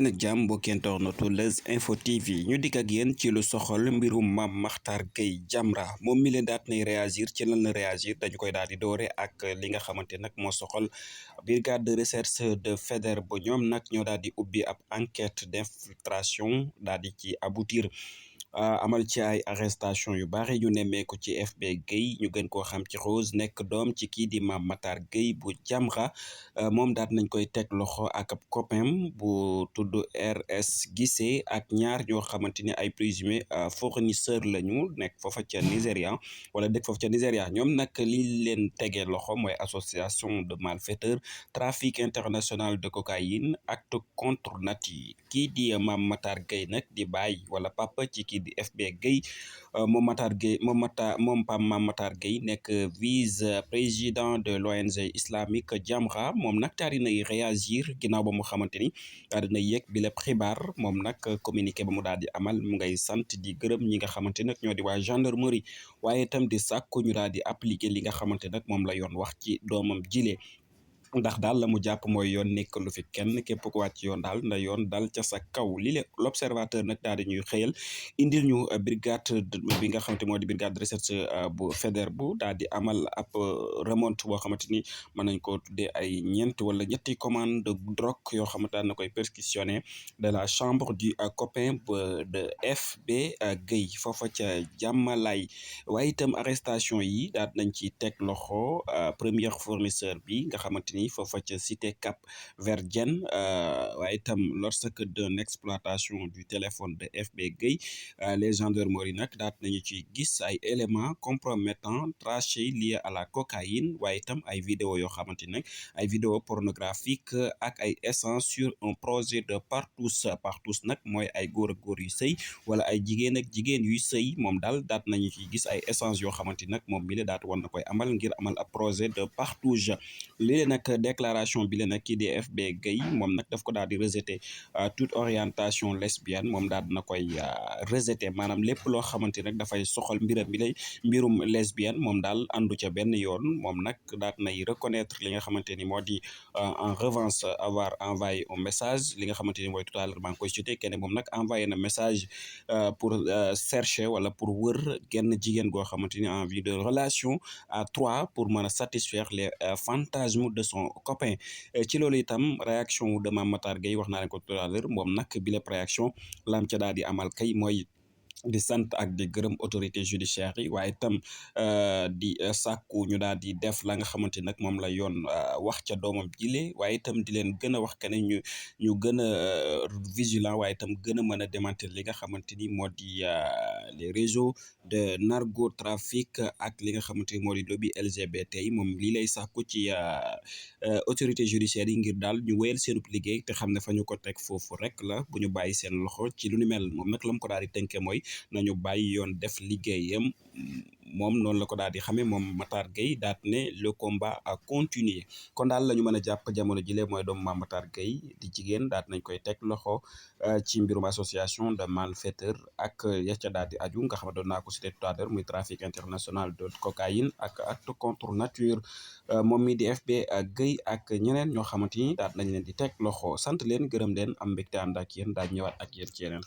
daleen ak jàmm mbokki internetu Leuz Info TV ñu dikk ak yéen ci lu soxal mbirum Mame Mactar Gueye Jamra moom mi leen daat nay réagir ci lan la réagir dañu koy daal di doore ak li nga xamante nag moo soxal brigade de recherche de Faidherbe ba ñoom nag ñoo daal di ubbi ab enquête d'infiltration daal di ci aboutir amal ci ay arrestation yu bari ñu nemmeeku ci FB Gueye ñu gën koo xam ci Rose nekk doom ci kii di Mame Mactar Gueye bu Jamra moom daat nañ koy teg loxo ak ab copain bu tudd RS Guissé ak ñaar ñoo xamante ni ay présumé fournisseur lañu nekk foofa ca Nigéria wala dëkk foofa ca Nigéria ñoom nag li leen tegee loxo mooy association de malfaiteurs trafic international de cocaïne acte contre nature kii di Mame Mactar Gueye nag di baay wala papa ci kii di FB Gueye moom Mame Mactar Gueye nekk vice président de l'ONG islamique Jamra moom nag daal dinay réagir ginnaaw ba mu xamante ni daal dina yegg bi lépp xibaar moom nag communiqué ba mu daal di amal mu ngay sant di gërëm ñi nga xamante nag ñoo di waa gendarmerie waaye itam di sàkku ñu daal di appliquer li nga xamante nag moom la yoon wax ci doomam jile ndax daal la mu jàpp mooy yoon nekk lu fi kenn képp ku wàcc yoon daal nda yoon dal ca sa kaw li le l'observateur nag daal di ñuy xëyal indil ñu brigade bi nga xamante moo di brigade de recherche bu Faidherbe daal di amal ab remonte boo xamante ni mën nañ ko tuddee ay ñeent wala ñetti commande de drogue yoo xamante na koy perquisitionné de la chambre du copain de FB Gueye foofa ca Jàmmalaay waaye itam arrestation yi daal nañ ci teg loxo premier fournisseur bi nga xamante ni foofa ca cité Cap Verdien waaye itam lorsque d'une exploitation du téléphone de FB Gueye les gendarmeries nag daat nañu ci gis ay éléments compromettants trachés liés à la cocaïne waaye itam ay vidéo yoo xamante ni nag ay vidéo pornographique ak ay essence sur un projet de partous nag mooy ay góor ak góor yu sëy wala ay jigéen ak jigéen yuy sëy moom daal daat nañu ci gis ay essence yoo xamante ni nag moom mi la daat war na koy amal ngir amal ab projet de partouze lii nag déclaration bi la nag kii di FB Gueye moom nag daf ko daal di rejeter toute orientation lesbienne moom daal dina koy rejeter maanaam lépp loo xamante nag dafay soxal mbirum lesbienne moom daal àndu ca benn yoon moom nag daat nay reconnaître li nga xamante ni moo di en revanche avoir envoyé un message li nga xamante ni mooy tout à l'heure maa ngi koy cité kenn moom nag envoyé na message pour chercher wala pour wër genn jigéen goo xamante ni en vue de relation à trois pour mën a satisfaire les fantasmes de son copain ci loolu itam réaction de Mame Mactar Gueye wax naa leen ko tout à l'heure moom nag bi lépp réaction lam ca daal di amal kay mooy di sant ak di gërëm autorité judiciaire yi waaye itam di sàkku ñu daal di def la nga xamante nag moom la yoon wax ca doomam jile waaye itam di leen gën a wax que ne ñu gën a vigilant waaye itam gën a mën a démanteler li nga xamante ni moo di les réseaux de narcotrafic ak li nga xamante ni moo di lobby LGBT yi moom lii lay sàkku ci autorité judiciaire yi ngir daal ñu wéyal seenub liggéey te xam ne fa ñu ko teg foofu rek la bu ñu bàyyi seen loxo ci lu ni mel moom nag la mu ko daal di tënkee mooy nañu bàyyi yoon def liggéeyam moom noonu la ko daal di xamee moom Mactar Gueye daat ne le combat a continuer kon daal la ñu mën a jàpp jamono jile mooy doomu Mame Mactar Gueye di jigéen daat nañ koy teg loxo ci mbirum association de malfaiteurs ak ya ca daal di aju nga xam ne doon naa ko cité tout à l'heure muy trafic international de cocaïne ak acte contre nature moom mi di FB Gueye ak ñeneen ñoo xamante ni daat nañ leen di teg loxo sant leen gërëm leen am mbégte ànd ak yéen daal ñëwaat ak yéen ci yeneen